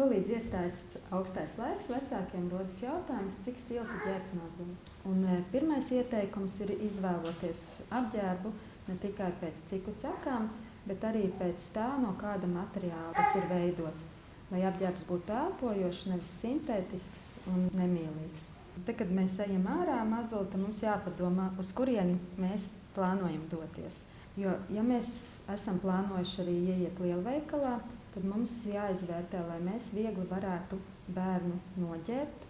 Nolīdz iestājas augstais laiks, vecākiem rodas jautājums, cik silti ģērbt mazuli. Un pirmais ieteikums ir izvēloties apģērbu ne tikai pēc ciku cekām, bet arī pēc tā, no kāda materiāla tas ir veidots. Lai apģērbs būtu elpojošs, nevis sintētisks un nemīlīgs. Tad, kad mēs ejam ārā mazuli, tad mums jāpadomā, uz kurieni mēs plānojam doties. Jo, ja mēs esam plānojuši arī ieiet lielveikalā, tad mums jāizvērtē, lai mēs viegli varētu bērnu noģērbt,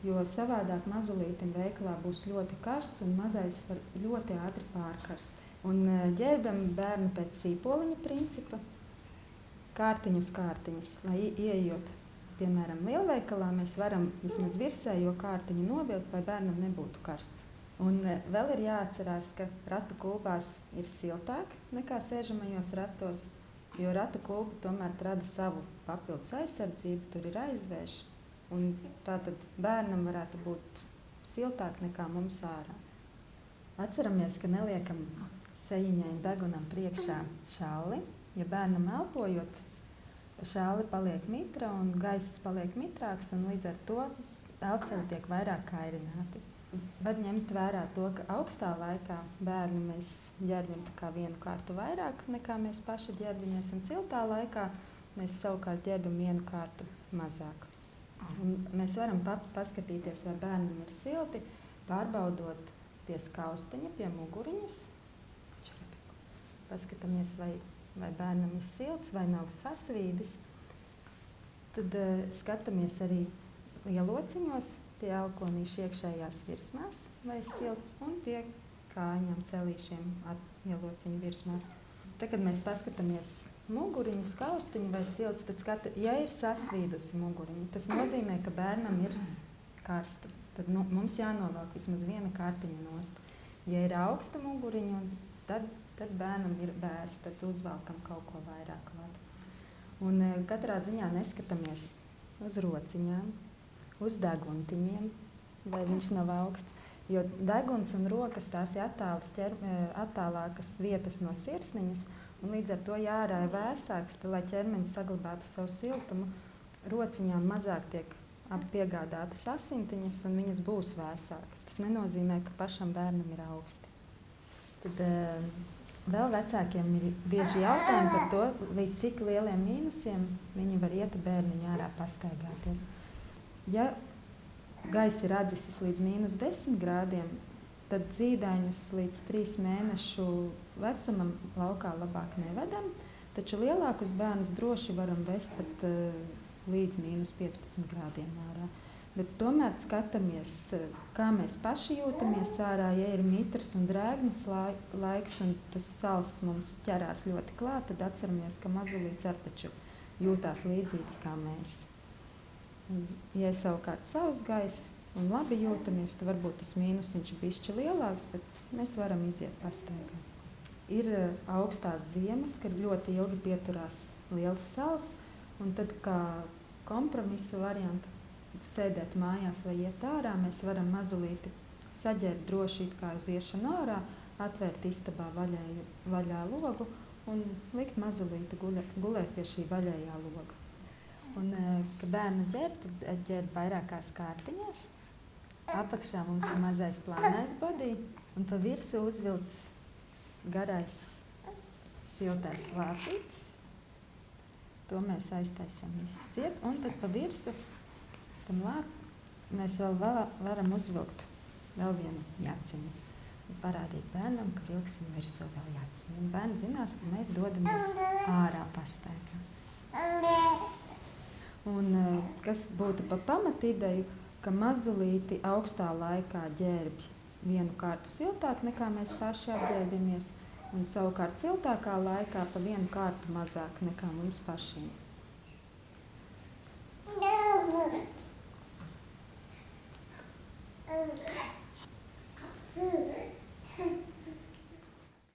jo savādāk mazulītim veikalā būs ļoti karsts un mazais var ļoti ātri pārkarst. Un ģērbam bērnu pēc sīpoliņa principa, kārtiņu uz kārtiņas, lai ieejot, piemēram, lielveikalā, mēs varam vismaz virsējo kārtiņu novilkt, lai bērnam nebūtu karsts. Un vēl ir jāatcerās, ka ratu kulpās ir siltāk nekā sēžamajos ratos, jo ratu kulpa tomēr rada savu papildus aizsardzību, tur ir aizvērš, un tātad bērnam varētu būt siltāk nekā mums ārā. Atceramies, ka neliekam sejiņai un degunam priekšā šalli, ja bērnam elpojot, šalli paliek mitra un gaiss paliek mitrāks, un līdz ar to elpceļi tiek vairāk kairināti. Var ņemt vērā to, ka augstā laikā bērnu mēs ģērbjam tā kā vienu kārtu vairāk nekā mēs paši ģērbamies, un siltā laikā mēs savukārt ģērbam vienu kārtu mazāk. Un mēs varam paskatīties, vai bērnam ir silti, pārbaudot pie skaustiņa, pie muguriņas. Paskatāmies, vai bērnam ir silts, vai nav sasvīdis. Tad skatāmies arī lielociņos, pie elkonīšu iekšējās virsmās, vai silts, un pie kājiņām celīšiem ar lielociņu virsmās. Tad, kad mēs paskatāmies muguriņu, skaustiņu vai silts, tad ja ir sasvīdusi muguriņa, tas nozīmē, ka bērnam ir karsta. Tad mums jānovelk vismaz viena kārtiņa nost. Ja ir augsta muguriņa, tad bērnam ir bērs, tad uzvelkam kaut ko vairāk klāt. Un katrā ziņā neskatāmies uz rociņām, uz deguntiņiem, vai viņš nav augsts, jo deguns un rokas tās ir attālākas vietas no sirsniņas, un līdz ar to jārā ir vēsāks, lai ķermenis saglabātu savu siltumu. Rociņām mazāk tiek piegādātas asintiņas, un viņas būs vēsākas. Tas nenozīmē, ka pašam bērnam ir augsti. Tad vēl vecākiem ir bieži jautājumi par to, līdz cik lieliem mīnusiem viņi var iet bērniņu ārā pastaigāties. Ja gaiss ir atdzisis līdz -10 grādiem, tad zīdaiņus līdz 3 mēnešu vecumam laukā labāk nevedam, taču lielākus bērnus droši varam vest pat līdz -15 grādiem ārā. Bet tomēr skatāmies, kā mēs paši jūtamies ārā, ja ir mitrs un drēgnas laiks un tas sals mums ķerās ļoti klāt, tad atceramies, ka mazulīts ar taču jūtās līdzīgi kā mēs. Ja ir savukārt savs gaiss un labi jūtamies, tad varbūt tas mīnusiņš ir bišķi lielāks, bet mēs varam iziet pastaigā. Ir augstās ziemas, kad ļoti ilgi pieturās liels sals, un tad kā kompromisa variantu sēdēt mājās vai iet ārā, mēs varam mazulīti saģērbt droši it kā uz iešanu ārā, atvērt istabā vaļā logu un likt mazulīti gulēt pie šī vaļējā loga. Un, kad bērnu ģērb, tad ģērb vairākās kārtiņās. Apakšā mums ir mazais plānais bodī, un pa virsu uzvilkts garais siltais lācītis. To mēs aiztaisam visu ciet, un tad pa virsu tam lācu mēs vēl varam uzvilkt vēl vienu jaciņu. Parādīt bērnam, ka vilksim virsū vēl jaciņu. Un bērni zinās, ka mēs dodamies ārā pastaigā. Un kas būtu pa pamatideju, ka mazulīti augstā laikā ģērbj vienu kārtu siltāk nekā mēs paši apģērbamies, un savukārt siltākā laikā pa vienu kārtu mazāk nekā mums pašiem.